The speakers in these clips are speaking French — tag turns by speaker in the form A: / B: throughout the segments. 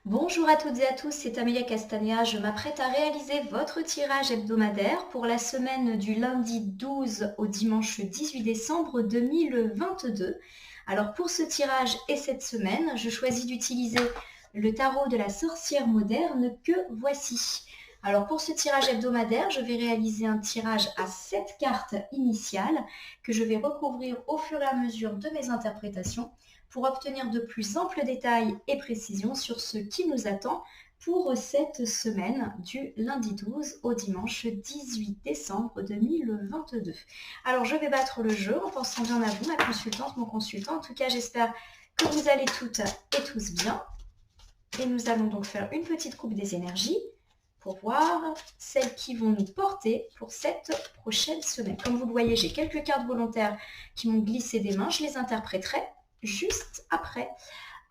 A: Bonjour à toutes et à tous, c'est Amélia Castagna. Je m'apprête à réaliser votre tirage hebdomadaire pour la semaine du lundi 12 au dimanche 18 décembre 2022. Alors pour ce tirage et cette semaine, je choisis d'utiliser le tarot de la sorcière moderne que voici. Alors pour ce tirage hebdomadaire, je vais réaliser un tirage à 7 cartes initiales que je vais recouvrir au fur et à mesure de mes interprétations pour obtenir de plus amples détails et précisions sur ce qui nous attend pour cette semaine du lundi 12 au dimanche 18 décembre 2022. Alors je vais battre le jeu en pensant bien à vous, ma consultante, mon consultant. En tout cas, j'espère que vous allez toutes et tous bien. Et nous allons donc faire une petite coupe des énergies pour voir celles qui vont nous porter pour cette prochaine semaine. Comme vous le voyez, j'ai quelques cartes volontaires qui m'ont glissé des mains. Je les interpréterai juste après.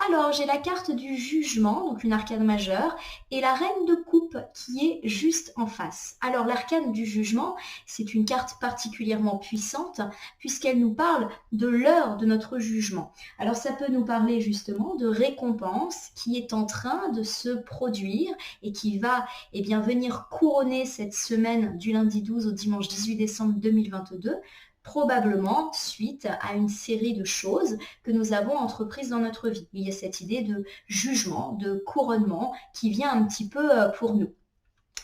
A: Alors, j'ai la carte du jugement, donc une arcane majeure, et la reine de coupe qui est juste en face. Alors, l'arcane du jugement, c'est une carte particulièrement puissante puisqu'elle nous parle de l'heure de notre jugement. Alors, ça peut nous parler justement de récompense qui est en train de se produire et qui va venir couronner cette semaine du lundi 12 au dimanche 18 décembre 2022, probablement suite à une série de choses que nous avons entreprises dans notre vie. Il y a cette idée de jugement, de couronnement qui vient un petit peu pour nous.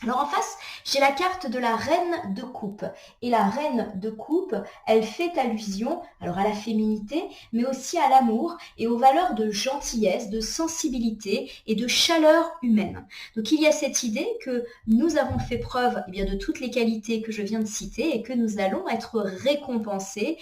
A: Alors en face, j'ai la carte de la reine de coupe. Et la reine de coupe, elle fait allusion alors à la féminité, mais aussi à l'amour et aux valeurs de gentillesse, de sensibilité et de chaleur humaine. Donc il y a cette idée que nous avons fait preuve de toutes les qualités que je viens de citer et que nous allons être récompensés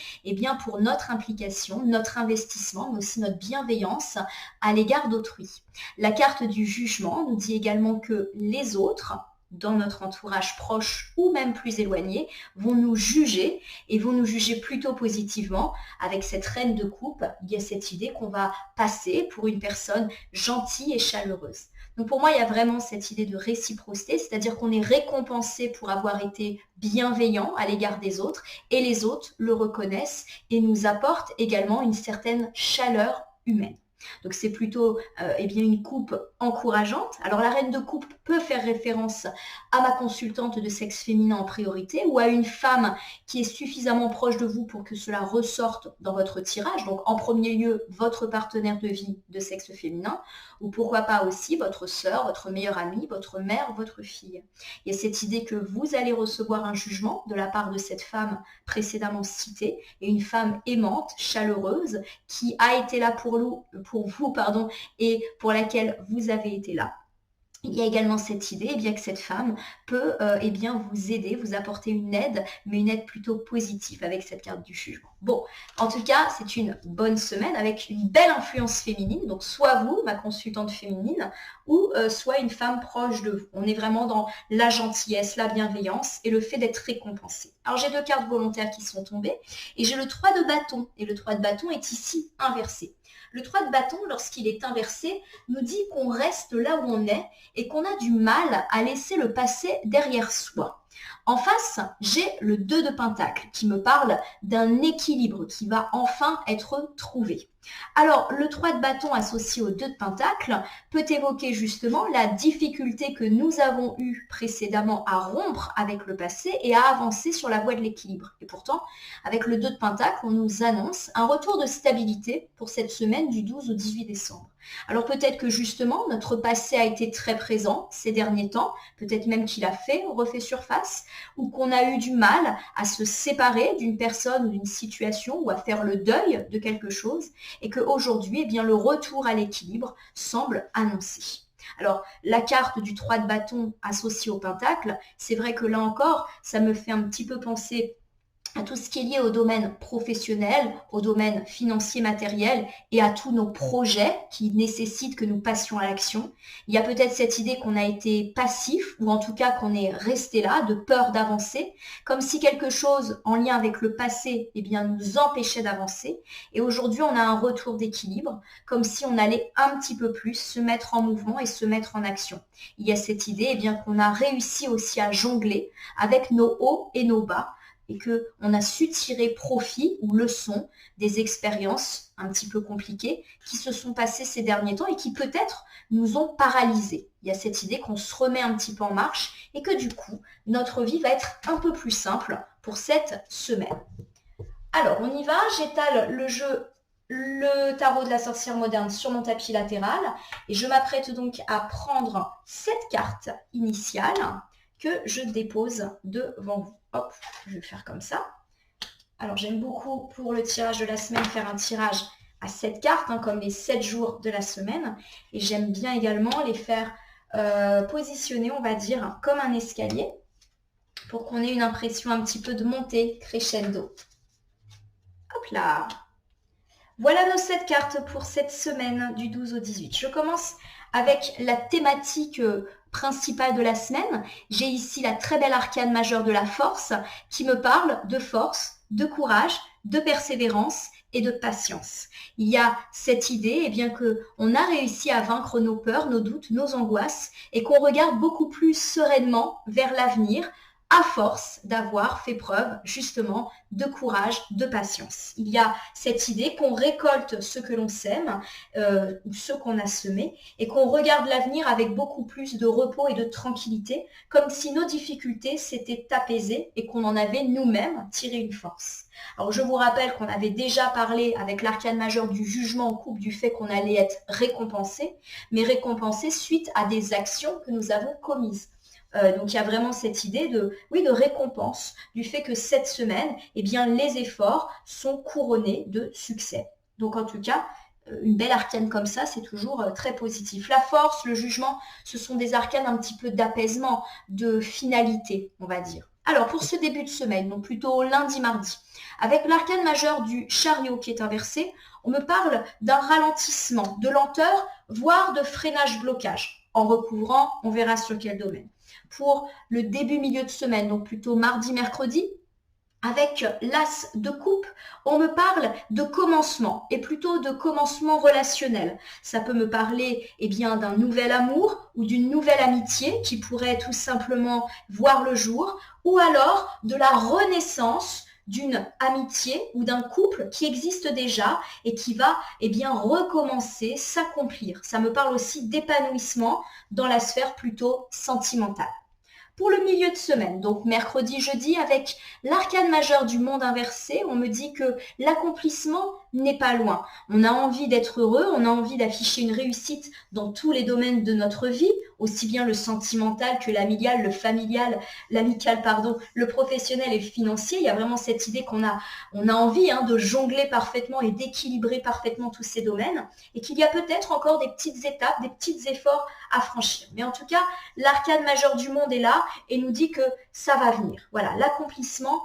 A: pour notre implication, notre investissement, mais aussi notre bienveillance à l'égard d'autrui. La carte du jugement nous dit également que les autres, dans notre entourage proche ou même plus éloigné, vont nous juger et vont nous juger plutôt positivement. Avec cette reine de coupe, il y a cette idée qu'on va passer pour une personne gentille et chaleureuse. Donc pour moi, il y a vraiment cette idée de réciprocité, c'est-à-dire qu'on est récompensé pour avoir été bienveillant à l'égard des autres et les autres le reconnaissent et nous apportent également une certaine chaleur humaine. Donc c'est plutôt une coupe encourageante. Alors la reine de coupe peut faire référence à ma consultante de sexe féminin en priorité ou à une femme qui est suffisamment proche de vous pour que cela ressorte dans votre tirage. Donc en premier lieu, votre partenaire de vie de sexe féminin ou pourquoi pas aussi votre sœur, votre meilleure amie, votre mère, votre fille. Il y a cette idée que vous allez recevoir un jugement de la part de cette femme précédemment citée et une femme aimante, chaleureuse qui a été là pour vous, et pour laquelle vous avez été là. Il y a également cette idée que cette femme peut vous aider, vous apporter une aide, mais une aide plutôt positive avec cette carte du jugement. Bon, en tout cas, c'est une bonne semaine avec une belle influence féminine, donc soit vous, ma consultante féminine, ou soit une femme proche de vous. On est vraiment dans la gentillesse, la bienveillance et le fait d'être récompensé. Alors j'ai 2 cartes volontaires qui sont tombées et j'ai le 3 de bâton, et le 3 de bâton est ici inversé. Le 3 de bâton, lorsqu'il est inversé, nous dit qu'on reste là où on est et qu'on a du mal à laisser le passé derrière soi. En face, j'ai le 2 de pentacle qui me parle d'un équilibre qui va enfin être trouvé. Alors, le 3 de bâton associé au 2 de pentacle peut évoquer justement la difficulté que nous avons eue précédemment à rompre avec le passé et à avancer sur la voie de l'équilibre. Et pourtant, avec le 2 de pentacle, on nous annonce un retour de stabilité pour cette semaine du 12 au 18 décembre. Alors peut-être que justement, notre passé a été très présent ces derniers temps, peut-être même qu'il a refait surface, ou qu'on a eu du mal à se séparer d'une personne ou d'une situation ou à faire le deuil de quelque chose, et qu'aujourd'hui, le retour à l'équilibre semble annoncé. Alors, la carte du 3 de bâton associée au pentacle, c'est vrai que là encore, ça me fait un petit peu penser à tout ce qui est lié au domaine professionnel, au domaine financier matériel et à tous nos projets qui nécessitent que nous passions à l'action. Il y a peut-être cette idée qu'on a été passif ou en tout cas qu'on est resté là de peur d'avancer, comme si quelque chose en lien avec le passé nous empêchait d'avancer. Et aujourd'hui, on a un retour d'équilibre, comme si on allait un petit peu plus se mettre en mouvement et se mettre en action. Il y a cette idée qu'on a réussi aussi à jongler avec nos hauts et nos bas, et qu'on a su tirer profit ou leçon des expériences un petit peu compliquées qui se sont passées ces derniers temps et qui peut-être nous ont paralysés. Il y a cette idée qu'on se remet un petit peu en marche et que du coup, notre vie va être un peu plus simple pour cette semaine. Alors, on y va. J'étale le tarot de la sorcière moderne sur mon tapis latéral et je m'apprête donc à prendre cette carte initiale que je dépose devant vous. Hop, je vais faire comme ça. Alors, j'aime beaucoup pour le tirage de la semaine faire un tirage à 7 cartes, comme les 7 jours de la semaine. Et j'aime bien également les faire positionner, on va dire, comme un escalier pour qu'on ait une impression un petit peu de montée crescendo. Hop là! Voilà nos 7 cartes pour cette semaine du 12 au 18. Je commence avec la thématique principale de la semaine. J'ai ici la très belle arcane majeure de la force qui me parle de force, de courage, de persévérance et de patience. Il y a cette idée qu'on a réussi à vaincre nos peurs, nos doutes, nos angoisses et qu'on regarde beaucoup plus sereinement vers l'avenir à force d'avoir fait preuve justement de courage, de patience. Il y a cette idée qu'on récolte ce que l'on sème, ou ce qu'on a semé, et qu'on regarde l'avenir avec beaucoup plus de repos et de tranquillité, comme si nos difficultés s'étaient apaisées et qu'on en avait nous-mêmes tiré une force. Alors je vous rappelle qu'on avait déjà parlé avec l'arcane majeure du jugement en couple du fait qu'on allait être récompensé, mais récompensé suite à des actions que nous avons commises. Donc il y a vraiment cette idée de récompense du fait que cette semaine, les efforts sont couronnés de succès. Donc en tout cas, une belle arcane comme ça, c'est toujours très positif. La force, le jugement, ce sont des arcanes un petit peu d'apaisement, de finalité, on va dire. Alors pour ce début de semaine, donc plutôt lundi-mardi, avec l'arcane majeure du chariot qui est inversé, on me parle d'un ralentissement, de lenteur, voire de freinage-blocage. En recouvrant, on verra sur quel domaine. Pour le début-milieu de semaine, donc plutôt mardi-mercredi, avec l'as de coupe, on me parle de commencement et plutôt de commencement relationnel. Ça peut me parler d'un nouvel amour ou d'une nouvelle amitié qui pourrait tout simplement voir le jour ou alors de la renaissance d'une amitié ou d'un couple qui existe déjà et qui va recommencer, s'accomplir. Ça me parle aussi d'épanouissement dans la sphère plutôt sentimentale. Pour le milieu de semaine, donc mercredi, jeudi, avec l'arcane majeure du monde inversé, on me dit que l'accomplissement n'est pas loin. On a envie d'être heureux, on a envie d'afficher une réussite dans tous les domaines de notre vie, aussi bien le sentimental que l'amical, le professionnel et le financier. Il y a vraiment cette idée qu'on a envie de jongler parfaitement et d'équilibrer parfaitement tous ces domaines et qu'il y a peut-être encore des petites étapes, des petits efforts à franchir. Mais en tout cas, l'arcane majeure du monde est là et nous dit que ça va venir. Voilà, l'accomplissement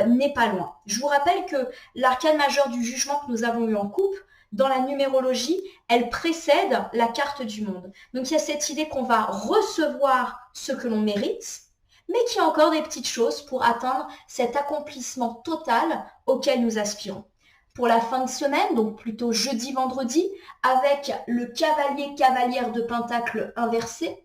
A: n'est pas loin. Je vous rappelle que l'arcane majeure du jugement que nous avons eu en couple, dans la numérologie, elle précède la carte du monde. Donc il y a cette idée qu'on va recevoir ce que l'on mérite, mais qu'il y a encore des petites choses pour atteindre cet accomplissement total auquel nous aspirons. Pour la fin de semaine, donc plutôt jeudi-vendredi, avec le cavalière de pentacle inversé,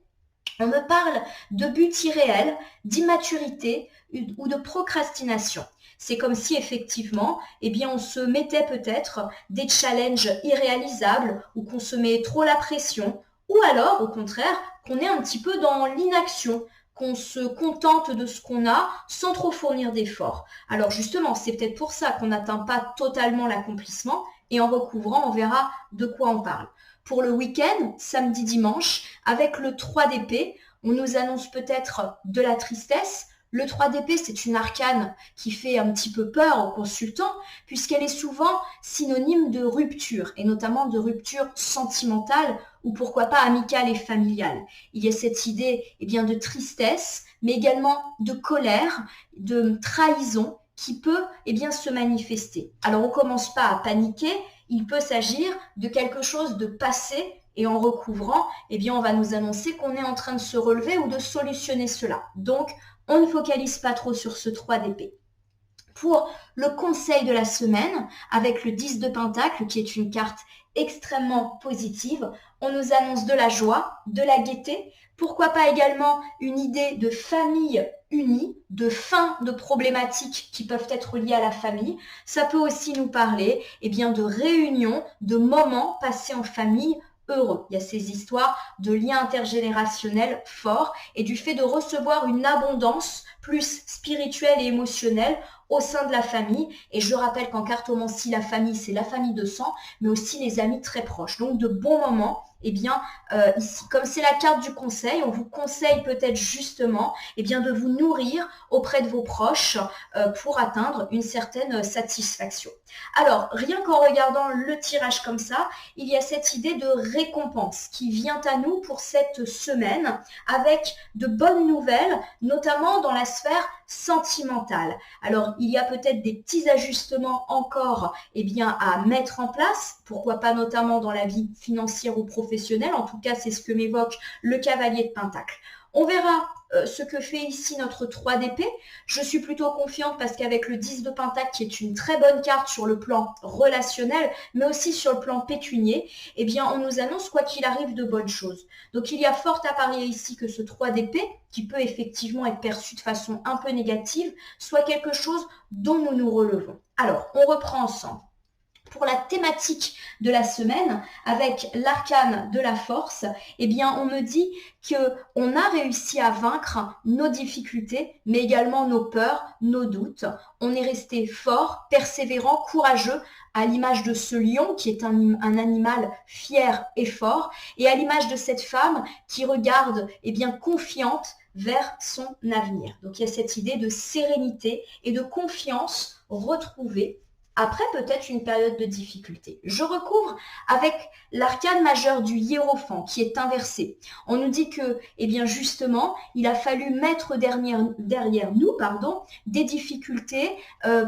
A: on me parle de buts irréels, d'immaturité ou de procrastination. C'est comme si effectivement, on se mettait peut-être des challenges irréalisables ou qu'on se met trop la pression ou alors au contraire qu'on est un petit peu dans l'inaction, qu'on se contente de ce qu'on a sans trop fournir d'efforts. Alors justement, c'est peut-être pour ça qu'on n'atteint pas totalement l'accomplissement et en recouvrant, on verra de quoi on parle. Pour le week-end, samedi, dimanche, avec le 3 d'épée, on nous annonce peut-être de la tristesse. Le 3 d'épée, c'est une arcane qui fait un petit peu peur aux consultants puisqu'elle est souvent synonyme de rupture et notamment de rupture sentimentale ou pourquoi pas amicale et familiale. Il y a cette idée de tristesse mais également de colère, de trahison qui peut se manifester. Alors on ne commence pas à paniquer, il peut s'agir de quelque chose de passé et en recouvrant, on va nous annoncer qu'on est en train de se relever ou de solutionner cela. Donc, on ne focalise pas trop sur ce 3 d'épée. Pour le conseil de la semaine, avec le 10 de pentacle, qui est une carte extrêmement positive. On nous annonce de la joie, de la gaieté, pourquoi pas également une idée de famille unie, de fin de problématiques qui peuvent être liées à la famille. Ça peut aussi nous parler de réunions, de moments passés en famille heureux. Il y a ces histoires de liens intergénérationnels forts et du fait de recevoir une abondance plus spirituelle et émotionnelle au sein de la famille. Et je rappelle qu'en cartomancie, la famille, c'est la famille de sang, mais aussi les amis très proches. Donc de bons moments. Ici, comme c'est la carte du conseil, on vous conseille peut-être justement de vous nourrir auprès de vos proches pour atteindre une certaine satisfaction. Alors, rien qu'en regardant le tirage comme ça, il y a cette idée de récompense qui vient à nous pour cette semaine avec de bonnes nouvelles, notamment dans la sphère sentimentale. Alors, il y a peut-être des petits ajustements encore à mettre en place, pourquoi pas notamment dans la vie financière ou professionnelle, en tout cas c'est ce que m'évoque le cavalier de Pentacle. On verra ce que fait ici notre 3 d'épée. Je suis plutôt confiante parce qu'avec le 10 de Pentacle, qui est une très bonne carte sur le plan relationnel, mais aussi sur le plan pécunier, on nous annonce quoi qu'il arrive de bonnes choses. Donc il y a fort à parier ici que ce 3 d'épée, qui peut effectivement être perçu de façon un peu négative, soit quelque chose dont nous nous relevons. Alors, on reprend ensemble. Pour la thématique de la semaine, avec l'arcane de la force, on me dit qu'on a réussi à vaincre nos difficultés, mais également nos peurs, nos doutes. On est resté fort, persévérant, courageux, à l'image de ce lion qui est un animal fier et fort, et à l'image de cette femme qui regarde confiante vers son avenir. Donc il y a cette idée de sérénité et de confiance retrouvée après peut-être une période de difficulté. Je recouvre avec l'arcane majeur du hiérophant qui est inversé. On nous dit que, justement, il a fallu mettre derrière nous des difficultés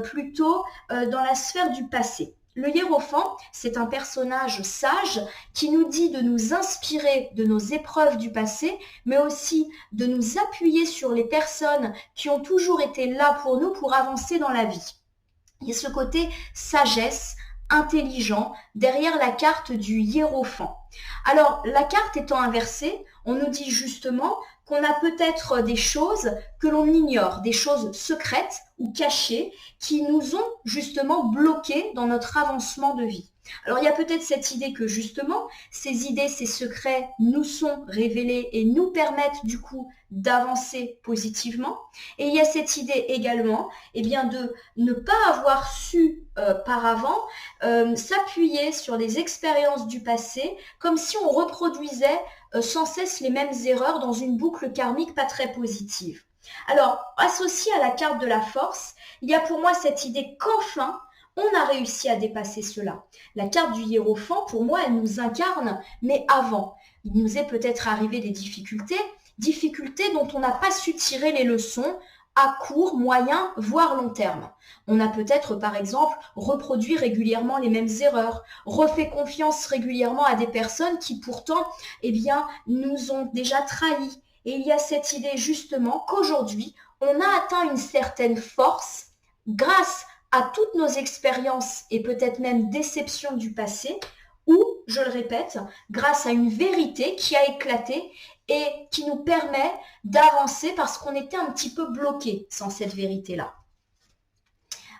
A: plutôt dans la sphère du passé. Le hiérophant, c'est un personnage sage qui nous dit de nous inspirer de nos épreuves du passé, mais aussi de nous appuyer sur les personnes qui ont toujours été là pour nous pour avancer dans la vie. Il y a ce côté sagesse, intelligent, derrière la carte du hiérophant. Alors, la carte étant inversée, on nous dit justement qu'on a peut-être des choses que l'on ignore, des choses secrètes ou cachées qui nous ont justement bloqués dans notre avancement de vie. Alors, il y a peut-être cette idée que justement, ces idées, ces secrets nous sont révélés et nous permettent du coup d'avancer positivement. Et il y a cette idée également de ne pas avoir su par avant s'appuyer sur les expériences du passé comme si on reproduisait sans cesse les mêmes erreurs dans une boucle karmique pas très positive. Alors, associé à la carte de la force, il y a pour moi cette idée qu'enfin, on a réussi à dépasser cela. La carte du hiérophant, pour moi, elle nous incarne, mais avant. Il nous est peut-être arrivé des difficultés dont on n'a pas su tirer les leçons à court, moyen, voire long terme. On a peut-être, par exemple, reproduit régulièrement les mêmes erreurs, refait confiance régulièrement à des personnes qui pourtant, nous ont déjà trahis. Et il y a cette idée justement qu'aujourd'hui, on a atteint une certaine force grâce à toutes nos expériences et peut-être même déceptions du passé, ou, je le répète, grâce à une vérité qui a éclaté et qui nous permet d'avancer parce qu'on était un petit peu bloqué sans cette vérité-là.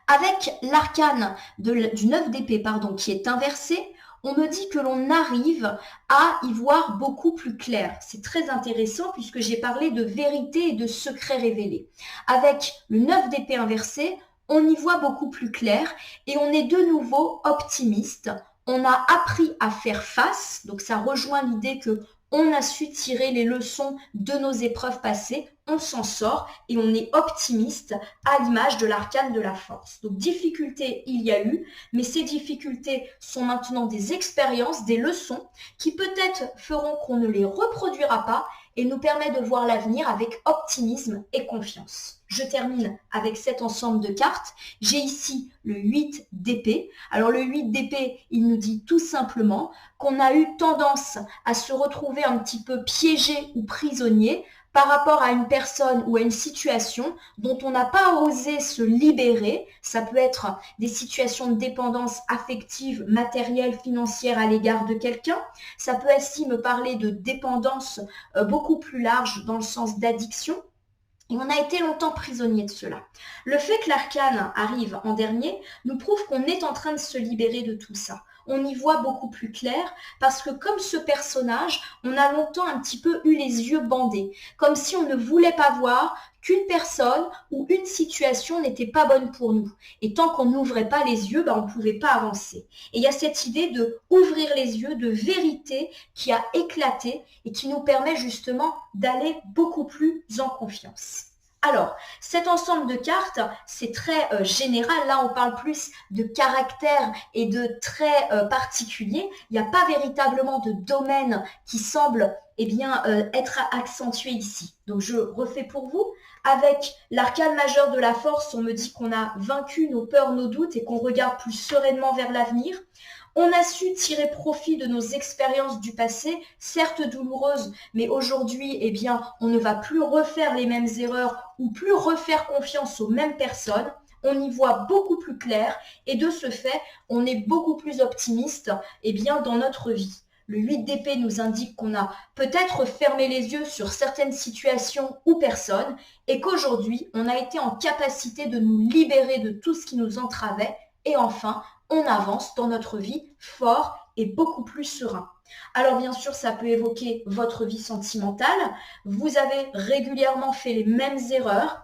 A: Avec l'arcane du 9 d'épée, qui est inversé, on me dit que l'on arrive à y voir beaucoup plus clair. C'est très intéressant puisque j'ai parlé de vérité et de secrets révélés. Avec le 9 d'épée inversé, on y voit beaucoup plus clair et on est de nouveau optimiste. On a appris à faire face, donc ça rejoint l'idée que on a su tirer les leçons de nos épreuves passées, on s'en sort et on est optimiste à l'image de l'arcane de la force. Donc difficultés, il y a eu, mais ces difficultés sont maintenant des expériences, des leçons qui peut-être feront qu'on ne les reproduira pas et nous permet de voir l'avenir avec optimisme et confiance. Je termine avec cet ensemble de cartes. J'ai ici le 8 d'épée. Alors le 8 d'épée, il nous dit tout simplement qu'on a eu tendance à se retrouver un petit peu piégé ou prisonnier par rapport à une personne ou à une situation dont on n'a pas osé se libérer. Ça peut être des situations de dépendance affective, matérielle, financière à l'égard de quelqu'un. Ça peut aussi me parler de dépendance beaucoup plus large dans le sens d'addiction. Et on a été longtemps prisonnier de cela. Le fait que l'arcane arrive en dernier nous prouve qu'on est en train de se libérer de tout ça. On y voit beaucoup plus clair parce que comme ce personnage, on a longtemps un petit peu eu les yeux bandés, comme si on ne voulait pas voir qu'une personne ou une situation n'était pas bonne pour nous. Et tant qu'on n'ouvrait pas les yeux, on ne pouvait pas avancer. Et il y a cette idée de ouvrir les yeux, de vérité qui a éclaté et qui nous permet justement d'aller beaucoup plus en confiance. Alors, cet ensemble de cartes, c'est très général. Là, on parle plus de caractère et de traits particuliers. Il n'y a pas véritablement de domaine qui semble être accentué ici. Donc, je refais pour vous. Avec l'arcane majeur de la force, on me dit qu'on a vaincu nos peurs, nos doutes et qu'on regarde plus sereinement vers l'avenir. On a su tirer profit de nos expériences du passé, certes douloureuses, mais aujourd'hui, on ne va plus refaire les mêmes erreurs ou plus refaire confiance aux mêmes personnes. On y voit beaucoup plus clair et de ce fait, on est beaucoup plus optimiste dans notre vie. Le 8 d'épée nous indique qu'on a peut-être fermé les yeux sur certaines situations ou personnes et qu'aujourd'hui, on a été en capacité de nous libérer de tout ce qui nous entravait et enfin, on avance dans notre vie fort et beaucoup plus serein. Alors bien sûr, ça peut évoquer votre vie sentimentale. Vous avez régulièrement fait les mêmes erreurs.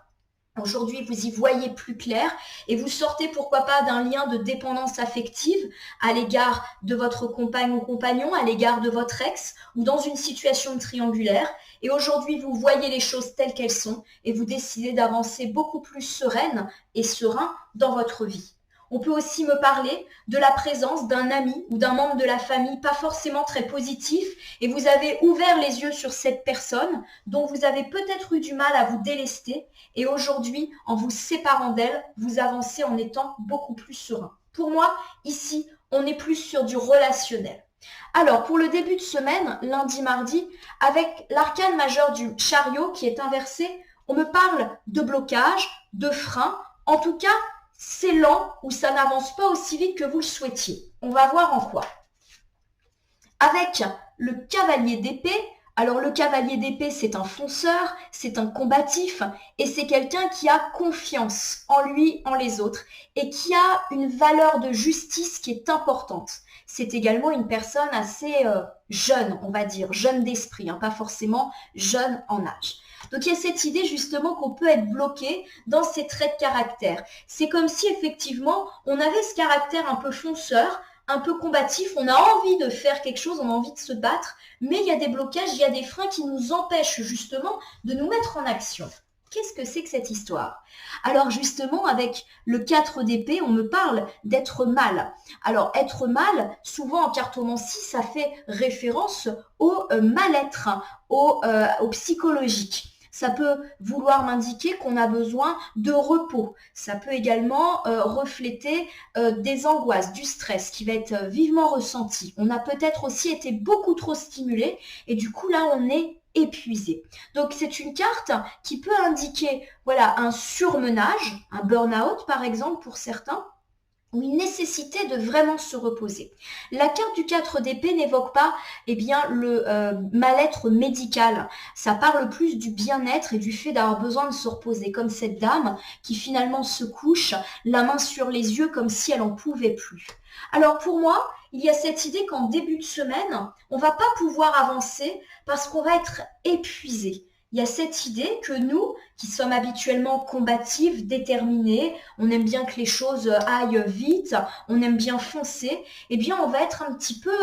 A: Aujourd'hui, vous y voyez plus clair et vous sortez pourquoi pas d'un lien de dépendance affective à l'égard de votre compagne ou compagnon, à l'égard de votre ex ou dans une situation triangulaire. Et aujourd'hui, vous voyez les choses telles qu'elles sont et vous décidez d'avancer beaucoup plus sereine et serein dans votre vie. On peut aussi me parler de la présence d'un ami ou d'un membre de la famille pas forcément très positif et vous avez ouvert les yeux sur cette personne dont vous avez peut-être eu du mal à vous délester et aujourd'hui, en vous séparant d'elle, vous avancez en étant beaucoup plus serein. Pour moi, ici, on est plus sur du relationnel. Alors, pour le début de semaine, lundi, mardi, avec l'arcane majeur du chariot qui est inversé, on me parle de blocage, de frein, en tout cas, c'est lent ou ça n'avance pas aussi vite que vous le souhaitiez. On va voir en quoi. Avec le cavalier d'épée, alors le cavalier d'épée, c'est un fonceur, c'est un combatif et c'est quelqu'un qui a confiance en lui, en les autres et qui a une valeur de justice qui est importante. C'est également une personne assez jeune, on va dire, jeune d'esprit, pas forcément jeune en âge. Donc, il y a cette idée justement qu'on peut être bloqué dans ces traits de caractère. C'est comme si effectivement, on avait ce caractère un peu fonceur, un peu combatif, on a envie de faire quelque chose, on a envie de se battre, mais il y a des blocages, il y a des freins qui nous empêchent justement de nous mettre en action. Qu'est-ce que c'est que cette histoire? Alors justement, avec le 4 d'épée, on me parle d'être mal. Alors être mal, souvent en cartomancie, ça fait référence au mal-être, au psychologique. Ça peut vouloir m'indiquer qu'on a besoin de repos. Ça peut également refléter des angoisses, du stress qui va être vivement ressenti. On a peut-être aussi été beaucoup trop stimulé et du coup là on est épuisé. Donc c'est une carte qui peut indiquer un surmenage, un burn-out par exemple pour certains, ou une nécessité de vraiment se reposer. La carte du 4 d'épée n'évoque pas le mal-être médical. Ça parle plus du bien-être et du fait d'avoir besoin de se reposer, comme cette dame qui finalement se couche, la main sur les yeux comme si elle n'en pouvait plus. Alors pour moi, il y a cette idée qu'en début de semaine, on ne va pas pouvoir avancer parce qu'on va être épuisé. Il y a cette idée que nous, qui sommes habituellement combatifs, déterminés, on aime bien que les choses aillent vite, on aime bien foncer, on va être un petit peu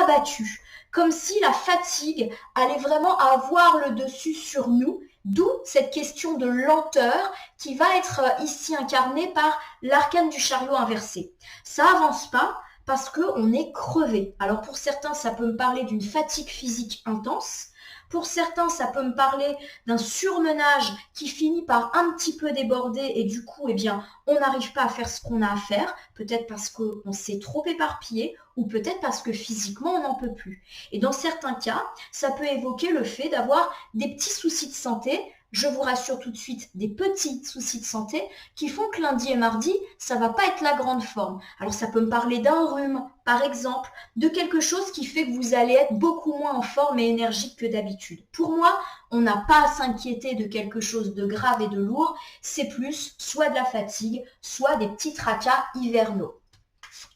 A: abattus. Comme si la fatigue allait vraiment avoir le dessus sur nous, d'où cette question de lenteur qui va être ici incarnée par l'arcane du chariot inversé. Ça avance pas parce qu'on est crevé. Alors pour certains, ça peut me parler d'une fatigue physique intense. Pour certains, ça peut me parler d'un surmenage qui finit par un petit peu déborder et du coup, eh bien, on n'arrive pas à faire ce qu'on a à faire, peut-être parce qu'on s'est trop éparpillé ou peut-être parce que physiquement, on n'en peut plus. Et dans certains cas, ça peut évoquer le fait d'avoir des petits soucis de santé. Je vous rassure tout de suite, des petits soucis de santé qui font que lundi et mardi, ça va pas être la grande forme. Alors ça peut me parler d'un rhume, par exemple, de quelque chose qui fait que vous allez être beaucoup moins en forme et énergique que d'habitude. Pour moi, on n'a pas à s'inquiéter de quelque chose de grave et de lourd, c'est plus soit de la fatigue, soit des petits tracas hivernaux.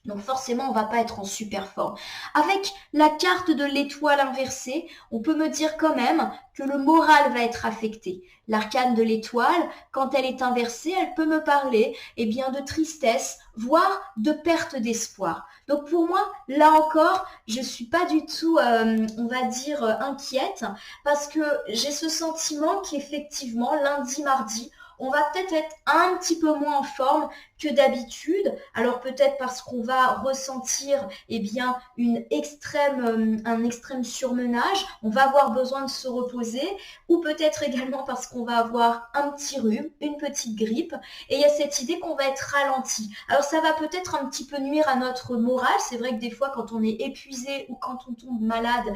A: Donc forcément, on va pas être en super forme. Avec la carte de l'étoile inversée, on peut me dire quand même que le moral va être affecté. L'arcane de l'étoile, quand elle est inversée, elle peut me parler bien, de tristesse, voire de perte d'espoir. Donc pour moi, là encore, je suis pas du tout, on va dire, inquiète parce que j'ai ce sentiment qu'effectivement, lundi, mardi, on va peut-être être un petit peu moins en forme que d'habitude. Alors peut-être parce qu'on va ressentir bien un extrême surmenage, on va avoir besoin de se reposer, ou peut-être également parce qu'on va avoir un petit rhume, une petite grippe, et il y a cette idée qu'on va être ralenti. Alors ça va peut-être un petit peu nuire à notre morale. C'est vrai que des fois quand on est épuisé ou quand on tombe malade,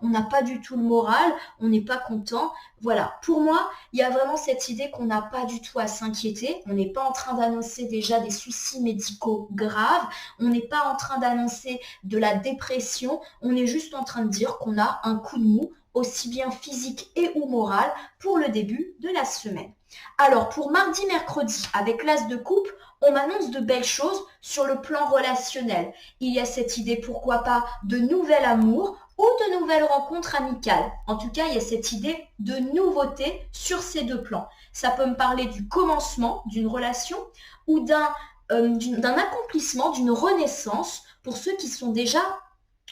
A: on n'a pas du tout le moral, on n'est pas content. Voilà, pour moi, il y a vraiment cette idée qu'on n'a pas du tout à s'inquiéter. On n'est pas en train d'annoncer déjà des soucis médicaux graves. On n'est pas en train d'annoncer de la dépression. On est juste en train de dire qu'on a un coup de mou, aussi bien physique et ou moral, pour le début de la semaine. Alors, pour mardi, mercredi, avec l'as de coupe, on m'annonce de belles choses sur le plan relationnel. Il y a cette idée, pourquoi pas, de nouvel amour ou de nouvelles rencontres amicales. En tout cas, il y a cette idée de nouveauté sur ces deux plans. Ça peut me parler du commencement d'une relation ou d'un accomplissement, d'une renaissance pour ceux qui sont déjà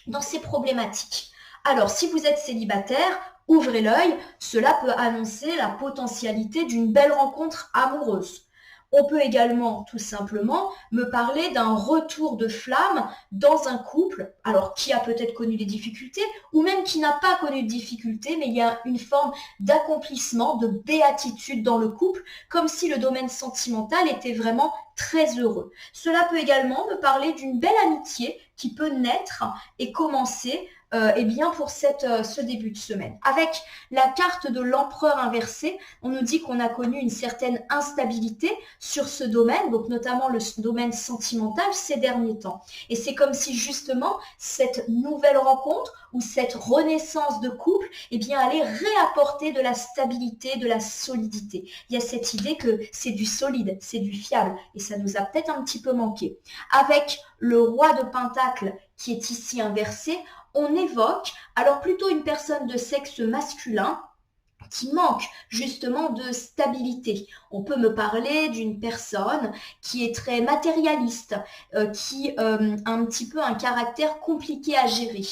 A: dans ces problématiques. Alors, si vous êtes célibataire, ouvrez l'œil, cela peut annoncer la potentialité d'une belle rencontre amoureuse. On peut également tout simplement me parler d'un retour de flamme dans un couple, alors qui a peut-être connu des difficultés ou même qui n'a pas connu de difficultés, mais il y a une forme d'accomplissement, de béatitude dans le couple, comme si le domaine sentimental était vraiment très heureux. Cela peut également me parler d'une belle amitié qui peut naître et commencer pour ce début de semaine. Avec la carte de l'empereur inversé, on nous dit qu'on a connu une certaine instabilité sur ce domaine, donc notamment le domaine sentimental ces derniers temps. Et c'est comme si justement cette nouvelle rencontre ou cette renaissance de couple allait réapporter de la stabilité, de la solidité. Il y a cette idée que c'est du solide, c'est du fiable et ça nous a peut-être un petit peu manqué. Avec le roi de Pentacle qui est ici inversé, on évoque alors plutôt une personne de sexe masculin qui manque justement de stabilité. On peut me parler d'une personne qui est très matérialiste, qui a un petit peu un caractère compliqué à gérer.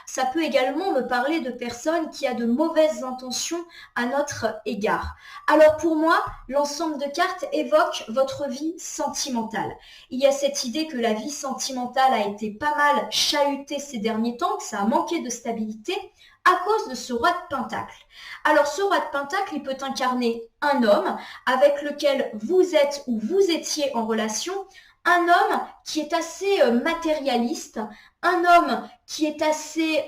A: Ça peut également me parler de personnes qui a de mauvaises intentions à notre égard. Alors pour moi, l'ensemble de cartes évoque votre vie sentimentale. Il y a cette idée que la vie sentimentale a été pas mal chahutée ces derniers temps, que ça a manqué de stabilité, à cause de ce roi de Pentacle. Alors ce roi de Pentacle, il peut incarner un homme avec lequel vous êtes ou vous étiez en relation, un homme qui est assez matérialiste, un homme qui est assez,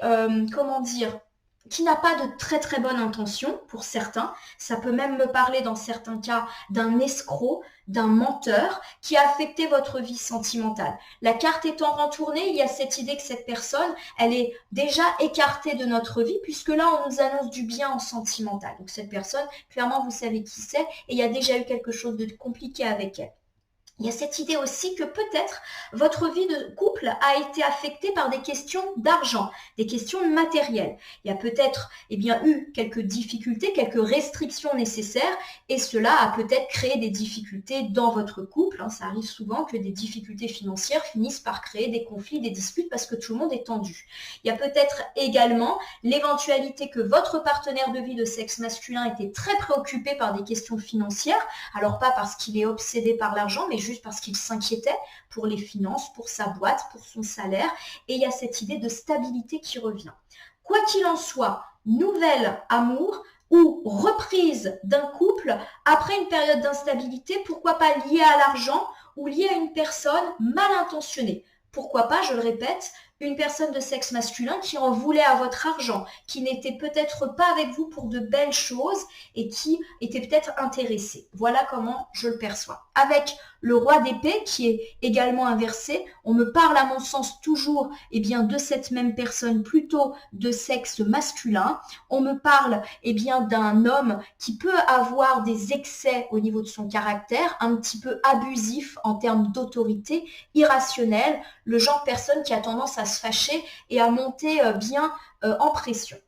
A: qui n'a pas de très très bonne intention pour certains. Ça peut même me parler dans certains cas d'un escroc, d'un menteur qui a affecté votre vie sentimentale. La carte étant rentournée, il y a cette idée que cette personne, elle est déjà écartée de notre vie puisque là, on nous annonce du bien en sentimental. Donc cette personne, clairement, vous savez qui c'est et il y a déjà eu quelque chose de compliqué avec elle. Il y a cette idée aussi que peut-être votre vie de couple a été affectée par des questions d'argent, des questions matérielles. Il y a peut-être eu quelques difficultés, quelques restrictions nécessaires et cela a peut-être créé des difficultés dans votre couple. Ça arrive souvent que des difficultés financières finissent par créer des conflits, des disputes parce que tout le monde est tendu. Il y a peut-être également l'éventualité que votre partenaire de vie de sexe masculin était très préoccupé par des questions financières. Alors pas parce qu'il est obsédé par l'argent, mais juste parce qu'il s'inquiétait pour les finances, pour sa boîte, pour son salaire. Et il y a cette idée de stabilité qui revient. Quoi qu'il en soit, nouvel amour ou reprise d'un couple après une période d'instabilité, pourquoi pas liée à l'argent ou liée à une personne mal intentionnée. Pourquoi pas, je le répète, une personne de sexe masculin qui en voulait à votre argent, qui n'était peut-être pas avec vous pour de belles choses et qui était peut-être intéressé. Voilà comment je le perçois. Avec le roi d'épée qui est également inversé, on me parle à mon sens toujours de cette même personne plutôt de sexe masculin. On me parle d'un homme qui peut avoir des excès au niveau de son caractère, un petit peu abusif en termes d'autorité, irrationnel, le genre de personne qui a tendance à se fâcher et à monter en pression.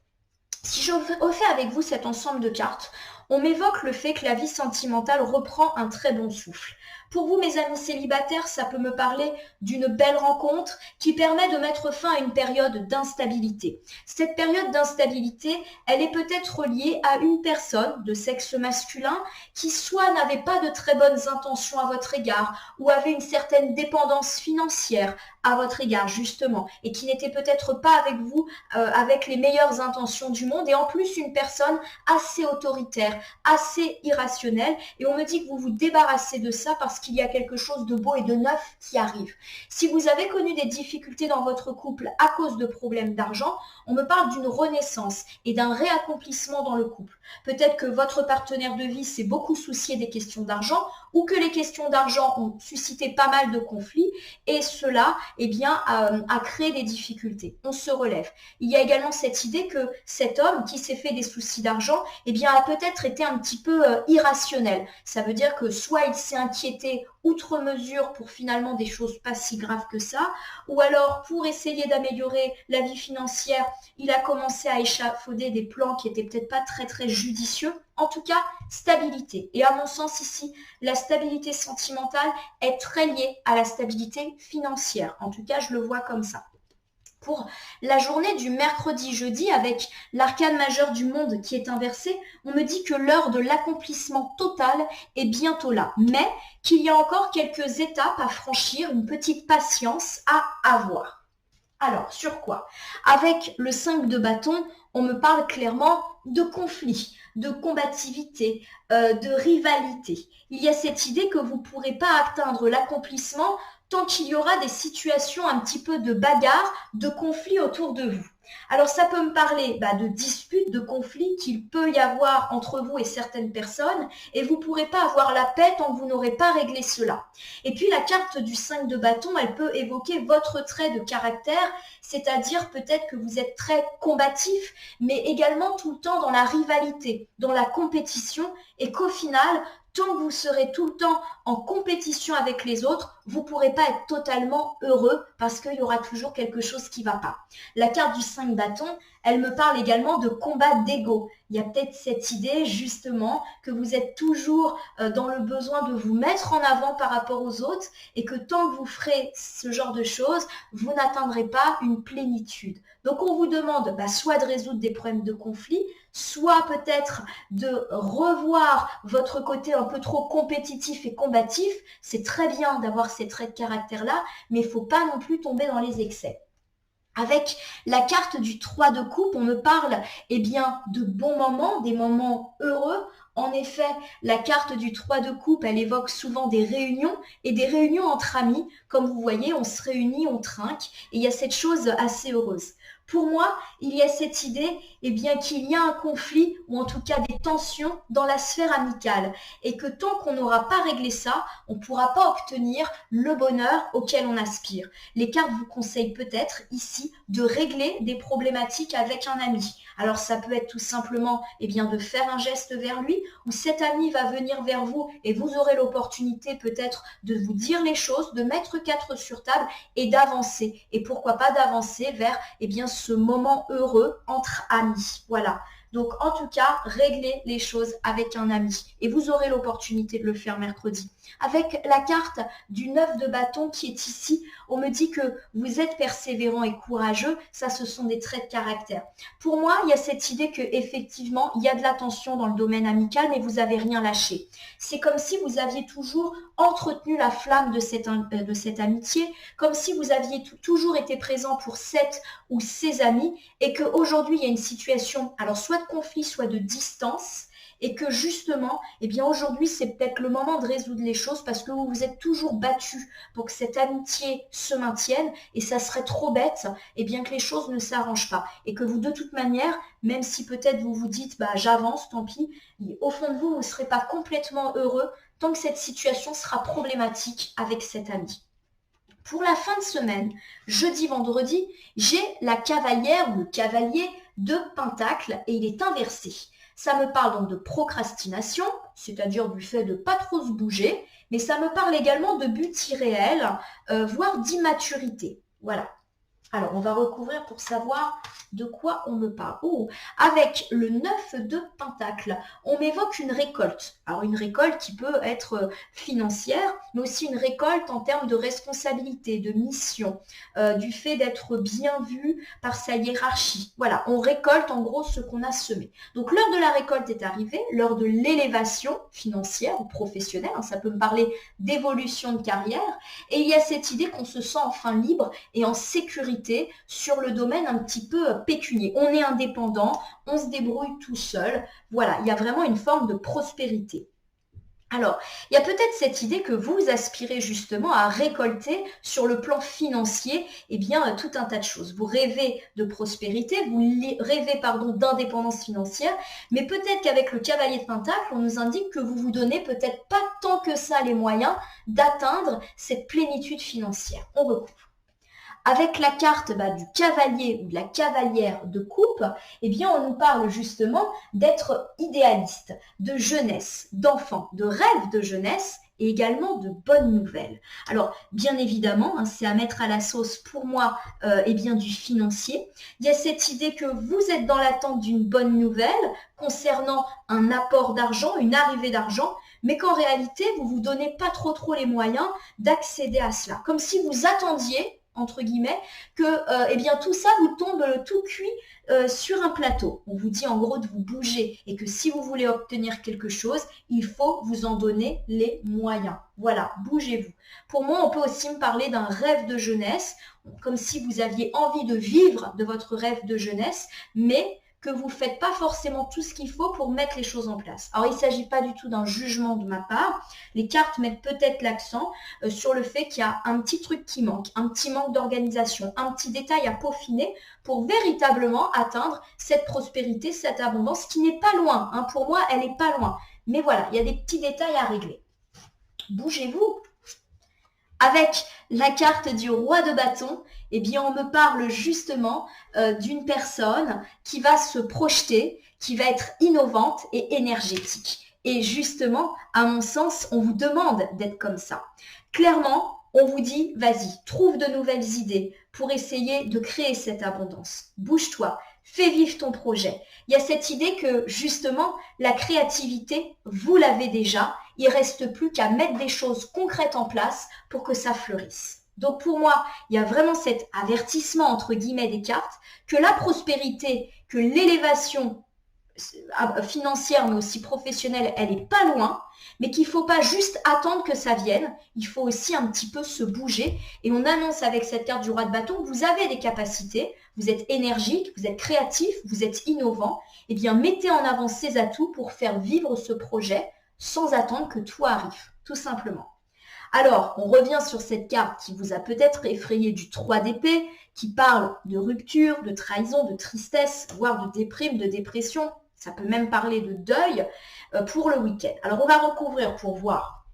A: Si je refais avec vous cet ensemble de cartes, on m'évoque le fait que la vie sentimentale reprend un très bon souffle. Pour vous, mes amis célibataires, ça peut me parler d'une belle rencontre qui permet de mettre fin à une période d'instabilité. Cette période d'instabilité, elle est peut-être liée à une personne de sexe masculin qui soit n'avait pas de très bonnes intentions à votre égard ou avait une certaine dépendance financière à votre égard, justement, et qui n'était peut-être pas avec vous avec les meilleures intentions du monde, et en plus une personne assez autoritaire, assez irrationnelle, et on me dit que vous vous débarrassez de ça parce qu'il y a quelque chose de beau et de neuf qui arrive. Si vous avez connu des difficultés dans votre couple à cause de problèmes d'argent, on me parle d'une renaissance et d'un réaccomplissement dans le couple. Peut-être que votre partenaire de vie s'est beaucoup soucié des questions d'argent ou que les questions d'argent ont suscité pas mal de conflits et cela a créé des difficultés. On se relève. Il y a également cette idée que cet homme qui s'est fait des soucis d'argent a peut-être été un petit peu irrationnel. Ça veut dire que soit il s'est inquiété outre mesure pour finalement des choses pas si graves que ça, ou alors pour essayer d'améliorer la vie financière, il a commencé à échafauder des plans qui étaient peut-être pas très très judicieux. En tout cas, stabilité. Et à mon sens ici, la stabilité sentimentale est très liée à la stabilité financière. En tout cas, je le vois comme ça. Pour la journée du mercredi-jeudi, avec l'arcane majeur du monde qui est inversé, on me dit que l'heure de l'accomplissement total est bientôt là, mais qu'il y a encore quelques étapes à franchir, une petite patience à avoir. Alors, sur quoi? Avec le 5 de bâton, on me parle clairement de conflit, de combativité, de rivalité. Il y a cette idée que vous ne pourrez pas atteindre l'accomplissement tant qu'il y aura des situations un petit peu de bagarre, de conflit autour de vous. Alors ça peut me parler de disputes, de conflits qu'il peut y avoir entre vous et certaines personnes et vous ne pourrez pas avoir la paix tant que vous n'aurez pas réglé cela. Et puis la carte du 5 de bâton, elle peut évoquer votre trait de caractère, c'est-à-dire peut-être que vous êtes très combatif, mais également tout le temps dans la rivalité, dans la compétition et qu'au final, tant que vous serez tout le temps en compétition avec les autres, vous ne pourrez pas être totalement heureux parce qu'il y aura toujours quelque chose qui ne va pas. La carte du 5 bâtons, elle me parle également de combat d'ego. Il y a peut-être cette idée justement que vous êtes toujours dans le besoin de vous mettre en avant par rapport aux autres et que tant que vous ferez ce genre de choses, vous n'atteindrez pas une plénitude. Donc on vous demande soit de résoudre des problèmes de conflit, soit peut-être de revoir votre côté un peu trop compétitif et combatif. C'est très bien d'avoir ces traits de caractère-là, mais il ne faut pas non plus tomber dans les excès. Avec la carte du 3 de coupe, on me parle de bons moments, des moments heureux. En effet, la carte du 3 de coupe, elle évoque souvent des réunions et des réunions entre amis. Comme vous voyez, on se réunit, on trinque et il y a cette chose assez heureuse. Pour moi, il y a cette idée qu'il y a un conflit ou en tout cas des tensions dans la sphère amicale et que tant qu'on n'aura pas réglé ça, on ne pourra pas obtenir le bonheur auquel on aspire. Les cartes vous conseillent peut-être ici de régler des problématiques avec un ami. Alors ça peut être tout simplement de faire un geste vers lui ou cet ami va venir vers vous et vous aurez l'opportunité peut-être de vous dire les choses, de mettre 4 sur table et d'avancer. Et pourquoi pas d'avancer vers ce moment heureux entre amis. Voilà. Donc, en tout cas, réglez les choses avec un ami. Et vous aurez l'opportunité de le faire mercredi. Avec la carte du 9 de bâton qui est ici, on me dit que vous êtes persévérant et courageux. Ça, ce sont des traits de caractère. Pour moi, il y a cette idée qu'effectivement, il y a de la tension dans le domaine amical, mais vous n'avez rien lâché. C'est comme si vous aviez toujours entretenu la flamme de cette amitié, comme si vous aviez toujours été présent pour cette ou ces amis et qu'aujourd'hui il y a une situation, alors soit de conflit, soit de distance, et que justement, eh bien aujourd'hui c'est peut-être le moment de résoudre les choses parce que vous vous êtes toujours battu pour que cette amitié se maintienne et ça serait trop bête, eh bien que les choses ne s'arrangent pas et que vous de toute manière, même si peut-être vous vous dites bah j'avance, tant pis, au fond de vous, vous ne serez pas complètement heureux tant que cette situation sera problématique avec cet ami. Pour la fin de semaine, jeudi, vendredi, j'ai la cavalière ou le cavalier de Pentacle et il est inversé. Ça me parle donc de procrastination, c'est-à-dire du fait de ne pas trop se bouger, mais ça me parle également de buts irréels, voire d'immaturité. Voilà. Alors, on va recouvrir pour savoir de quoi on me parle. Oh, avec le 9 de Pentacle, on m'évoque une récolte. Alors, une récolte qui peut être financière, mais aussi une récolte en termes de responsabilité, de mission, du fait d'être bien vu par sa hiérarchie. Voilà, on récolte en gros ce qu'on a semé. Donc, l'heure de la récolte est arrivée, l'heure de l'élévation financière ou professionnelle. Hein, ça peut me parler d'évolution de carrière. Et il y a cette idée qu'on se sent enfin libre et en sécurité sur le domaine un petit peu pécunier. On est indépendant, on se débrouille tout seul. Voilà, il y a vraiment une forme de prospérité. Alors, il y a peut-être cette idée que vous aspirez justement à récolter sur le plan financier, eh bien, tout un tas de choses. Vous rêvez de prospérité, vous rêvez, d'indépendance financière, mais peut-être qu'avec le cavalier de Pentacle, on nous indique que vous vous donnez peut-être pas tant que ça les moyens d'atteindre cette plénitude financière. On recouvre. Avec la carte du cavalier ou de la cavalière de coupe, eh bien, on nous parle justement d'être idéaliste, de jeunesse, d'enfant, de rêve de jeunesse et également de bonnes nouvelles. Alors, bien évidemment, c'est à mettre à la sauce pour moi du financier. Il y a cette idée que vous êtes dans l'attente d'une bonne nouvelle concernant un apport d'argent, une arrivée d'argent, mais qu'en réalité, vous vous donnez pas trop les moyens d'accéder à cela. Comme si vous attendiez entre guillemets, que tout ça vous tombe tout cuit sur un plateau. On vous dit en gros de vous bouger et que si vous voulez obtenir quelque chose, il faut vous en donner les moyens. Voilà, bougez-vous. Pour moi, on peut aussi me parler d'un rêve de jeunesse, comme si vous aviez envie de vivre de votre rêve de jeunesse, mais que vous ne faites pas forcément tout ce qu'il faut pour mettre les choses en place. Alors, il ne s'agit pas du tout d'un jugement de ma part. Les cartes mettent peut-être l'accent sur le fait qu'il y a un petit truc qui manque, un petit manque d'organisation, un petit détail à peaufiner pour véritablement atteindre cette prospérité, cette abondance qui n'est pas loin. Pour moi, elle n'est pas loin. Mais voilà, il y a des petits détails à régler. Bougez-vous. Avec la carte du roi de bâton, eh bien, on me parle justement d'une personne qui va se projeter, qui va être innovante et énergétique. Et justement, à mon sens, on vous demande d'être comme ça. Clairement, on vous dit, vas-y, trouve de nouvelles idées pour essayer de créer cette abondance. Bouge-toi, fais vivre ton projet. Il y a cette idée que justement, la créativité, vous l'avez déjà. Il ne reste plus qu'à mettre des choses concrètes en place pour que ça fleurisse. Donc pour moi, il y a vraiment cet avertissement entre guillemets des cartes que la prospérité, que l'élévation financière mais aussi professionnelle, elle n'est pas loin, mais qu'il ne faut pas juste attendre que ça vienne, il faut aussi un petit peu se bouger et on annonce avec cette carte du roi de bâton que vous avez des capacités, vous êtes énergique, vous êtes créatif, vous êtes innovant, et bien mettez en avant ces atouts pour faire vivre ce projet sans attendre que tout arrive, tout simplement. Alors, on revient sur cette carte qui vous a peut-être effrayé du 3 d'épée, qui parle de rupture, de trahison, de tristesse, voire de déprime, de dépression. Ça peut même parler de deuil pour le week-end. Alors, on va recouvrir pour voir.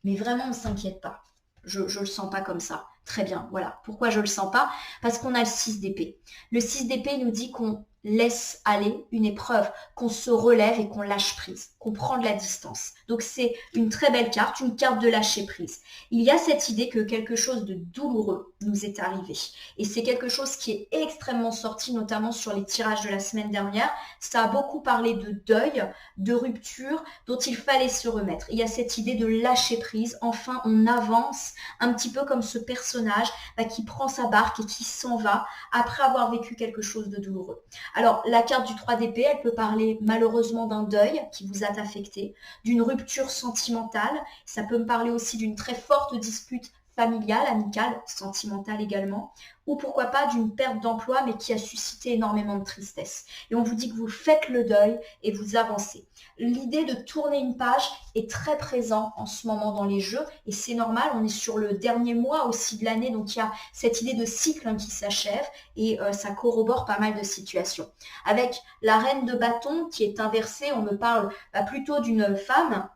A: Mais vraiment, on ne s'inquiète pas. Je ne le sens pas comme ça. Très bien, voilà. Pourquoi je ne le sens pas? Parce qu'on a le 6 d'épée. Le 6 d'épée nous dit qu'on laisse aller une épreuve, qu'on se relève et qu'on lâche prise, qu'on prend de la distance. Donc c'est une très belle carte, une carte de lâcher prise. Il y a cette idée que quelque chose de douloureux nous est arrivé. Et c'est quelque chose qui est extrêmement sorti, notamment sur les tirages de la semaine dernière. Ça a beaucoup parlé de deuil, de rupture, dont il fallait se remettre. Il y a cette idée de lâcher prise. Enfin, on avance un petit peu comme ce personnage qui prend sa barque et qui s'en va après avoir vécu quelque chose de douloureux. Alors, la carte du 3 d'épée, elle peut parler malheureusement d'un deuil qui vous a t'affecter, d'une rupture sentimentale. Ça peut me parler aussi d'une très forte dispute familiale, amicale, sentimentale également, ou pourquoi pas d'une perte d'emploi mais qui a suscité énormément de tristesse. Et on vous dit que vous faites le deuil et vous avancez. L'idée de tourner une page est très présente en ce moment dans les jeux et c'est normal, on est sur le dernier mois aussi de l'année, donc il y a cette idée de cycle qui s'achève et ça corrobore pas mal de situations. Avec la reine de bâton qui est inversée, on me parle plutôt d'une femme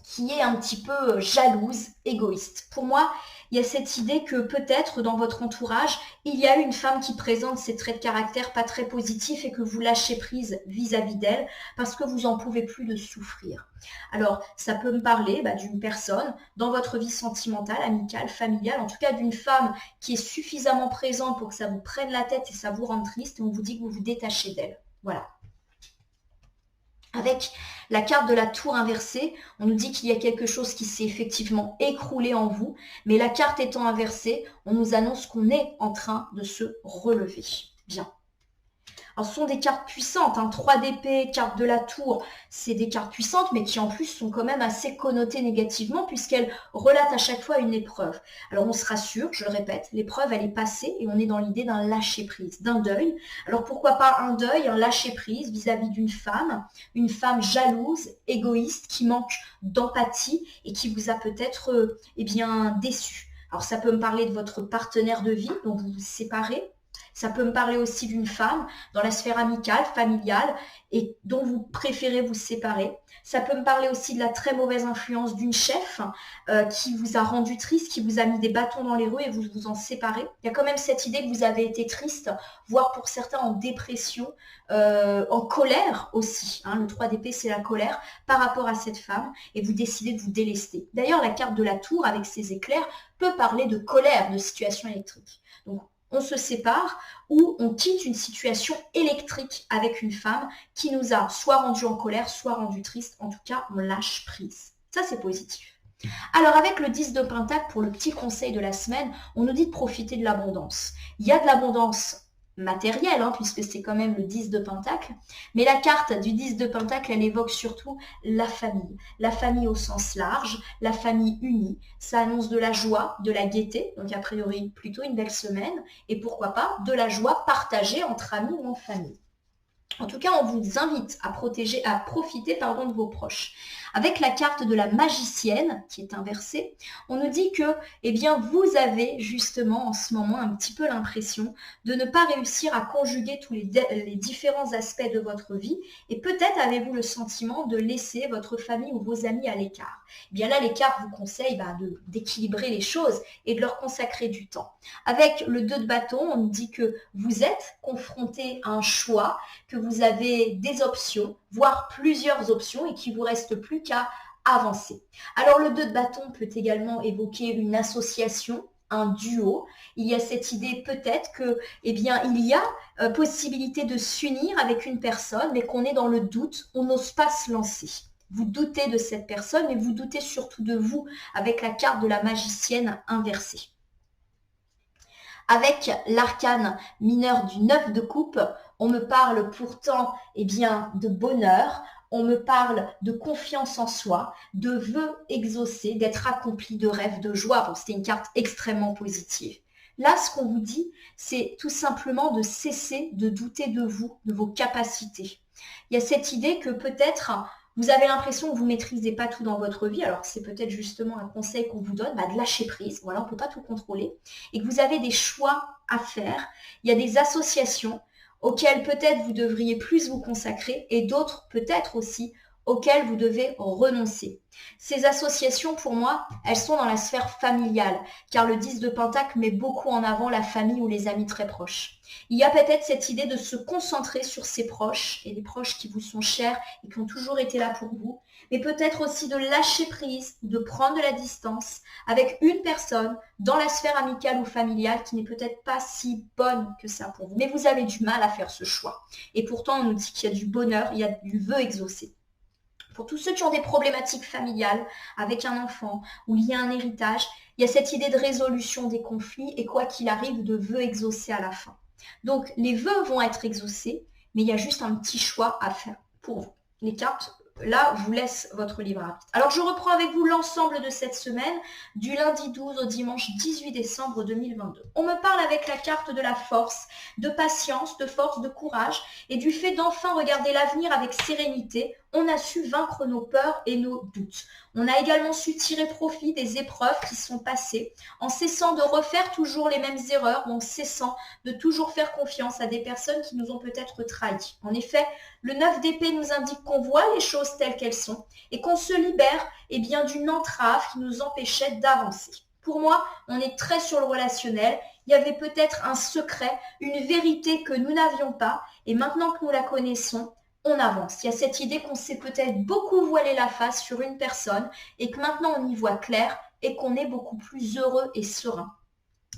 A: qui est un petit peu jalouse, égoïste. Pour moi, il y a cette idée que peut-être dans votre entourage, il y a une femme qui présente ces traits de caractère pas très positifs et que vous lâchez prise vis-à-vis d'elle parce que vous n'en pouvez plus de souffrir. Alors, ça peut me parler d'une personne dans votre vie sentimentale, amicale, familiale, en tout cas d'une femme qui est suffisamment présente pour que ça vous prenne la tête et ça vous rende triste et on vous dit que vous vous détachez d'elle. Voilà. Avec la carte de la tour inversée, on nous dit qu'il y a quelque chose qui s'est effectivement écroulé en vous, mais la carte étant inversée, on nous annonce qu'on est en train de se relever. Bien. Alors, ce sont des cartes puissantes, 3 d'épée, carte de la tour, c'est des cartes puissantes, mais qui en plus sont quand même assez connotées négativement, puisqu'elles relatent à chaque fois une épreuve. Alors, on se rassure, je le répète, l'épreuve, elle est passée, et on est dans l'idée d'un lâcher-prise, d'un deuil. Alors, pourquoi pas un deuil, un lâcher-prise vis-à-vis d'une femme jalouse, égoïste, qui manque d'empathie, et qui vous a peut-être, déçu. Alors, ça peut me parler de votre partenaire de vie, dont vous vous séparez. Ça peut me parler aussi d'une femme dans la sphère amicale, familiale, et dont vous préférez vous séparer. Ça peut me parler aussi de la très mauvaise influence d'une chef qui vous a rendu triste, qui vous a mis des bâtons dans les roues et vous vous en séparez. Il y a quand même cette idée que vous avez été triste, voire pour certains en dépression, en colère aussi. Le 3 d'épée, c'est la colère par rapport à cette femme et vous décidez de vous délester. D'ailleurs, la carte de la tour avec ses éclairs peut parler de colère, de situation électrique. Donc, on se sépare ou on quitte une situation électrique avec une femme qui nous a soit rendu en colère, soit rendu triste. En tout cas, on lâche prise. Ça, c'est positif. Alors, avec le 10 de Pentacle, pour le petit conseil de la semaine, on nous dit de profiter de l'abondance. Il y a de l'abondance matérielle, puisque c'est quand même le 10 de Pentacle, mais la carte du 10 de Pentacle, elle évoque surtout la famille au sens large, la famille unie. Ça annonce de la joie, de la gaieté, donc a priori plutôt une belle semaine, et pourquoi pas de la joie partagée entre amis ou en famille. En tout cas, on vous invite à profiter de vos proches. Avec la carte de la magicienne, qui est inversée, on nous dit que vous avez justement en ce moment un petit peu l'impression de ne pas réussir à conjuguer tous les différents aspects de votre vie et peut-être avez-vous le sentiment de laisser votre famille ou vos amis à l'écart. Là, les cartes vous conseillent d'équilibrer les choses et de leur consacrer du temps. Avec le 2 de bâton, on nous dit que vous êtes confronté à un choix, que vous avez des options, voire plusieurs options et qu'il ne vous reste plus qu'à avancer. Alors le 2 de bâton peut également évoquer une association, un duo. Il y a cette idée peut-être que, il y a possibilité de s'unir avec une personne, mais qu'on est dans le doute, on n'ose pas se lancer. Vous doutez de cette personne, mais vous doutez surtout de vous avec la carte de la magicienne inversée. Avec l'arcane mineur du 9 de coupe, on me parle pourtant de bonheur, on me parle de confiance en soi, de vœux exaucés, d'être accompli, de rêves, de joie. Bon, c'était une carte extrêmement positive. Là, ce qu'on vous dit, c'est tout simplement de cesser de douter de vous, de vos capacités. Il y a cette idée que peut-être vous avez l'impression que vous ne maîtrisez pas tout dans votre vie, alors c'est peut-être justement un conseil qu'on vous donne, de lâcher prise, voilà, on ne peut pas tout contrôler, et que vous avez des choix à faire. Il y a des associations auxquelles peut-être vous devriez plus vous consacrer, et d'autres peut-être aussi auxquelles vous devez renoncer. Ces associations, pour moi, elles sont dans la sphère familiale, car le 10 de Pentacle met beaucoup en avant la famille ou les amis très proches. Il y a peut-être cette idée de se concentrer sur ses proches, et les proches qui vous sont chers et qui ont toujours été là pour vous, mais peut-être aussi de lâcher prise, de prendre de la distance avec une personne dans la sphère amicale ou familiale qui n'est peut-être pas si bonne que ça pour vous. Mais vous avez du mal à faire ce choix. Et pourtant, on nous dit qu'il y a du bonheur, il y a du vœu exaucé. Pour tous ceux qui ont des problématiques familiales avec un enfant ou lié à un héritage, il y a cette idée de résolution des conflits et quoi qu'il arrive, de vœux exaucés à la fin. Donc, les vœux vont être exaucés, mais il y a juste un petit choix à faire pour vous. Les cartes là, je vous laisse votre libre arbitre. Alors, je reprends avec vous l'ensemble de cette semaine, du lundi 12 au dimanche 18 décembre 2022. On me parle avec la carte de la force, de patience, de force, de courage et du fait d'enfin regarder l'avenir avec sérénité. On a su vaincre nos peurs et nos doutes. On a également su tirer profit des épreuves qui sont passées, en cessant de refaire toujours les mêmes erreurs ou en cessant de toujours faire confiance à des personnes qui nous ont peut-être trahis. En effet, le 9 d'épée nous indique qu'on voit les choses telles qu'elles sont et qu'on se libère bien, d'une entrave qui nous empêchait d'avancer. Pour moi, on est très sur le relationnel. Il y avait peut-être un secret, une vérité que nous n'avions pas et maintenant que nous la connaissons, on avance. Il y a cette idée qu'on s'est peut-être beaucoup voilé la face sur une personne et que maintenant on y voit clair et qu'on est beaucoup plus heureux et serein.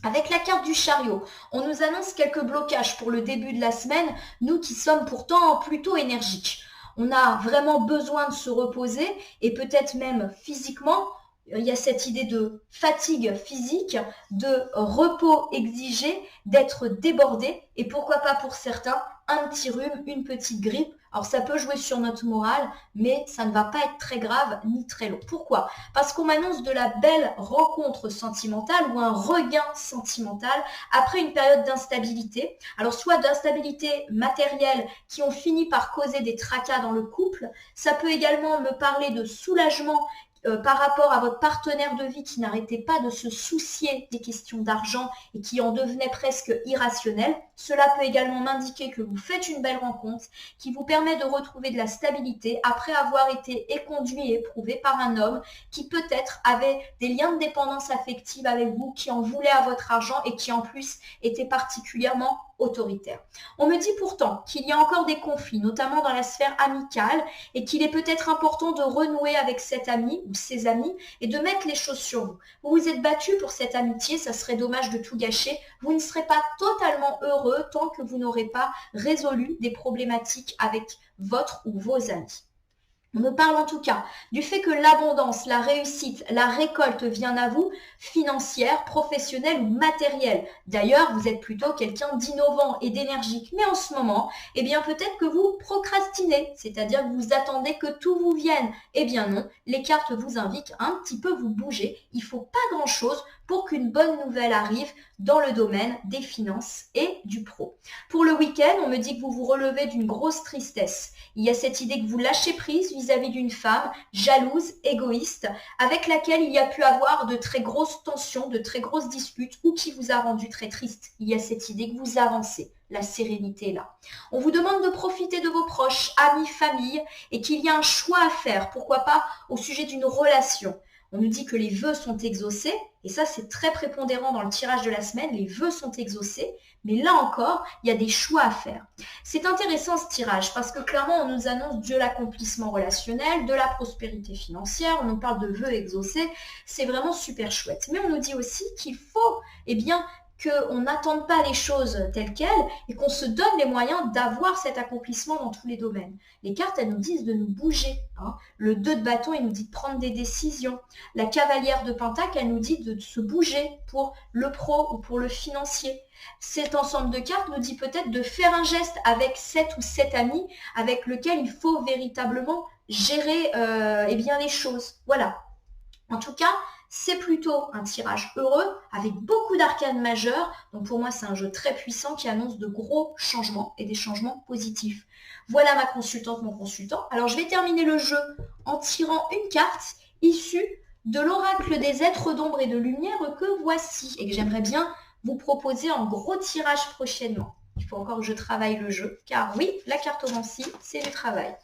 A: Avec la carte du chariot, on nous annonce quelques blocages pour le début de la semaine, nous qui sommes pourtant plutôt énergiques. On a vraiment besoin de se reposer et peut-être même physiquement, il y a cette idée de fatigue physique, de repos exigé, d'être débordé et pourquoi pas pour certains, un petit rhume, une petite grippe. Alors ça peut jouer sur notre morale, mais ça ne va pas être très grave ni très long. Pourquoi? Parce qu'on m'annonce de la belle rencontre sentimentale ou un regain sentimental après une période d'instabilité. Alors soit d'instabilité matérielle qui ont fini par causer des tracas dans le couple. Ça peut également me parler de soulagement par rapport à votre partenaire de vie qui n'arrêtait pas de se soucier des questions d'argent et qui en devenait presque irrationnel. Cela peut également m'indiquer que vous faites une belle rencontre qui vous permet de retrouver de la stabilité après avoir été éconduit et éprouvé par un homme qui peut-être avait des liens de dépendance affective avec vous, qui en voulait à votre argent et qui en plus était particulièrement autoritaire. On me dit pourtant qu'il y a encore des conflits, notamment dans la sphère amicale, et qu'il est peut-être important de renouer avec cet ami ou ses amis et de mettre les choses sur vous. Vous vous êtes battu pour cette amitié, ça serait dommage de tout gâcher. Vous ne serez pas totalement heureux tant que vous n'aurez pas résolu des problématiques avec votre ou vos amis. On me parle en tout cas du fait que l'abondance, la réussite, la récolte vient à vous, financière, professionnelle ou matérielle. D'ailleurs, vous êtes plutôt quelqu'un d'innovant et d'énergique. Mais en ce moment, peut-être que vous procrastinez, c'est-à-dire que vous attendez que tout vous vienne. Eh bien non, les cartes vous invitent à un petit peu vous bouger. Il ne faut pas grand-chose pour qu'une bonne nouvelle arrive dans le domaine des finances et du pro. Pour le week-end, on me dit que vous vous relevez d'une grosse tristesse. Il y a cette idée que vous lâchez prise vis-à-vis d'une femme jalouse, égoïste, avec laquelle il y a pu avoir de très grosses tensions, de très grosses disputes ou qui vous a rendu très triste. Il y a cette idée que vous avancez. La sérénité est là. On vous demande de profiter de vos proches, amis, famille et qu'il y a un choix à faire. Pourquoi pas au sujet d'une relation. On nous dit que les vœux sont exaucés, et ça c'est très prépondérant dans le tirage de la semaine, les vœux sont exaucés, mais là encore, il y a des choix à faire. C'est intéressant ce tirage, parce que clairement on nous annonce de l'accomplissement relationnel, de la prospérité financière, on nous parle de vœux exaucés, c'est vraiment super chouette. Mais on nous dit aussi qu'il faut, qu'on n'attende pas les choses telles quelles et qu'on se donne les moyens d'avoir cet accomplissement dans tous les domaines. Les cartes, elles nous disent de nous bouger. Le 2 de bâton, il nous dit de prendre des décisions. La cavalière de pentacle, elle nous dit de se bouger pour le pro ou pour le financier. Cet ensemble de cartes nous dit peut-être de faire un geste avec cet ou cet ami avec lequel il faut véritablement gérer les choses. Voilà. En tout cas, c'est plutôt un tirage heureux avec beaucoup d'arcanes majeures. Donc pour moi, c'est un jeu très puissant qui annonce de gros changements et des changements positifs. Voilà ma consultante, mon consultant. Alors je vais terminer le jeu en tirant une carte issue de l'oracle des êtres d'ombre et de lumière que voici et que j'aimerais bien vous proposer en gros tirage prochainement. Il faut encore que je travaille le jeu, car oui, la cartomancie, c'est du travail.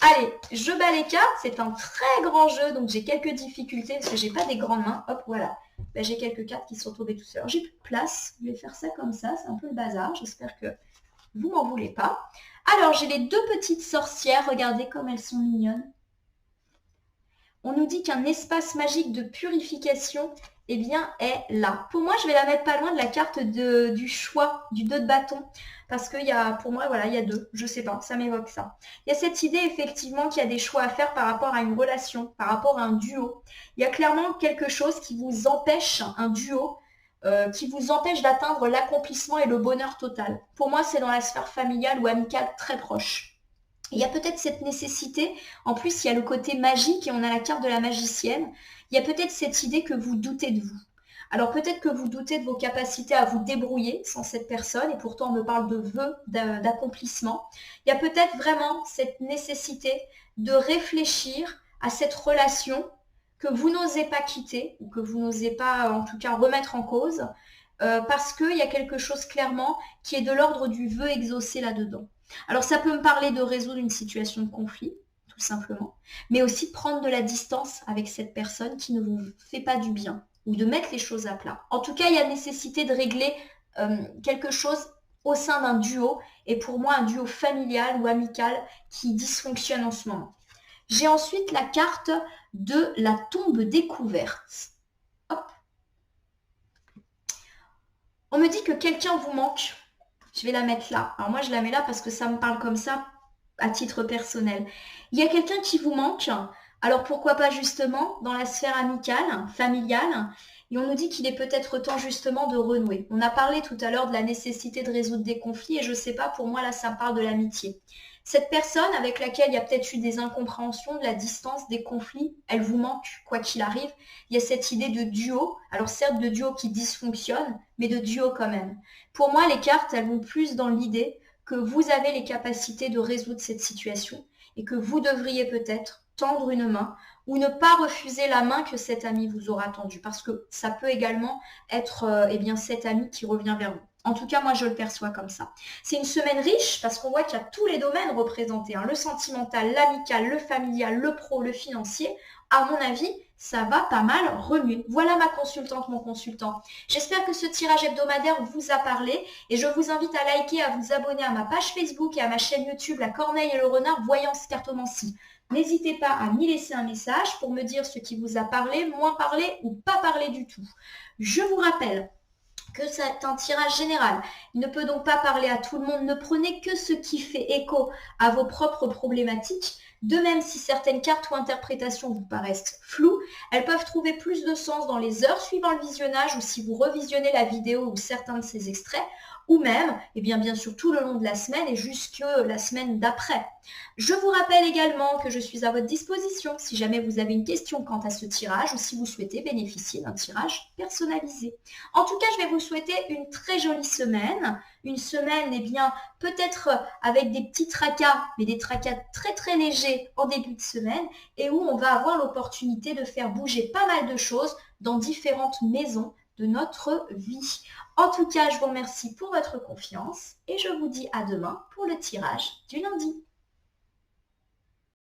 A: Allez, je bats les cartes, c'est un très grand jeu, donc j'ai quelques difficultés parce que j'ai pas des grandes mains. Hop, voilà. J'ai quelques cartes qui sont tombées tout seul. J'ai plus de place, je vais faire ça comme ça, c'est un peu le bazar, j'espère que vous m'en voulez pas. Alors, j'ai les deux petites sorcières, regardez comme elles sont mignonnes. On nous dit qu'un espace magique de purification est là. Pour moi, je vais la mettre pas loin de la carte du choix, du 2 de bâton. Parce que pour moi, il y a deux. Je sais pas, ça m'évoque ça. Il y a cette idée, effectivement, qu'il y a des choix à faire par rapport à une relation, par rapport à un duo. Il y a clairement quelque chose qui vous empêche, un duo, qui vous empêche d'atteindre l'accomplissement et le bonheur total. Pour moi, c'est dans la sphère familiale ou amicale très proche. Il y a peut-être cette nécessité, en plus il y a le côté magique et on a la carte de la magicienne, il y a peut-être cette idée que vous doutez de vous. Alors peut-être que vous doutez de vos capacités à vous débrouiller sans cette personne et pourtant on me parle de vœux, d'accomplissement. Il y a peut-être vraiment cette nécessité de réfléchir à cette relation que vous n'osez pas quitter ou que vous n'osez pas en tout cas remettre en cause parce qu'il y a quelque chose clairement qui est de l'ordre du vœu exaucé là-dedans. Alors ça peut me parler de résoudre une situation de conflit, tout simplement, mais aussi de prendre de la distance avec cette personne qui ne vous fait pas du bien ou de mettre les choses à plat. En tout cas, il y a nécessité de régler quelque chose au sein d'un duo et pour moi un duo familial ou amical qui dysfonctionne en ce moment. J'ai ensuite la carte de la tombe découverte. Hop. On me dit que quelqu'un vous manque. Je vais la mettre là. Alors moi, je la mets là parce que ça me parle comme ça à titre personnel. Il y a quelqu'un qui vous manque. Alors pourquoi pas justement dans la sphère amicale, familiale. Et on nous dit qu'il est peut-être temps justement de renouer. On a parlé tout à l'heure de la nécessité de résoudre des conflits et je ne sais pas, pour moi là, ça me parle de l'amitié. Cette personne avec laquelle il y a peut-être eu des incompréhensions, de la distance, des conflits, elle vous manque, quoi qu'il arrive. Il y a cette idée de duo, alors certes de duo qui dysfonctionne, mais de duo quand même. Pour moi, les cartes, elles vont plus dans l'idée que vous avez les capacités de résoudre cette situation et que vous devriez peut-être tendre une main ou ne pas refuser la main que cet ami vous aura tendue parce que ça peut également être cet ami qui revient vers vous. En tout cas, moi, je le perçois comme ça. C'est une semaine riche parce qu'on voit qu'il y a tous les domaines représentés, le sentimental, l'amical, le familial, le pro, le financier. À mon avis, ça va pas mal remuer. Voilà ma consultante, mon consultant. J'espère que ce tirage hebdomadaire vous a parlé et je vous invite à liker, à vous abonner à ma page Facebook et à ma chaîne YouTube La Corneille et le Renard Voyance Cartomancie. N'hésitez pas à m'y laisser un message pour me dire ce qui vous a parlé, moins parlé ou pas parlé du tout. Je vous rappelle que c'est un tirage général. Il ne peut donc pas parler à tout le monde. Ne prenez que ce qui fait écho à vos propres problématiques. De même, si certaines cartes ou interprétations vous paraissent floues, elles peuvent trouver plus de sens dans les heures suivant le visionnage ou si vous revisionnez la vidéo ou certains de ces extraits, ou même, bien sûr, tout le long de la semaine et jusque la semaine d'après. Je vous rappelle également que je suis à votre disposition si jamais vous avez une question quant à ce tirage ou si vous souhaitez bénéficier d'un tirage personnalisé. En tout cas, je vais vous souhaiter une très jolie semaine. Une semaine, peut-être avec des petits tracas, mais des tracas très très légers en début de semaine et où on va avoir l'opportunité de faire bouger pas mal de choses dans différentes maisons de notre vie. En tout cas, je vous remercie pour votre confiance et je vous dis à demain pour le tirage du lundi.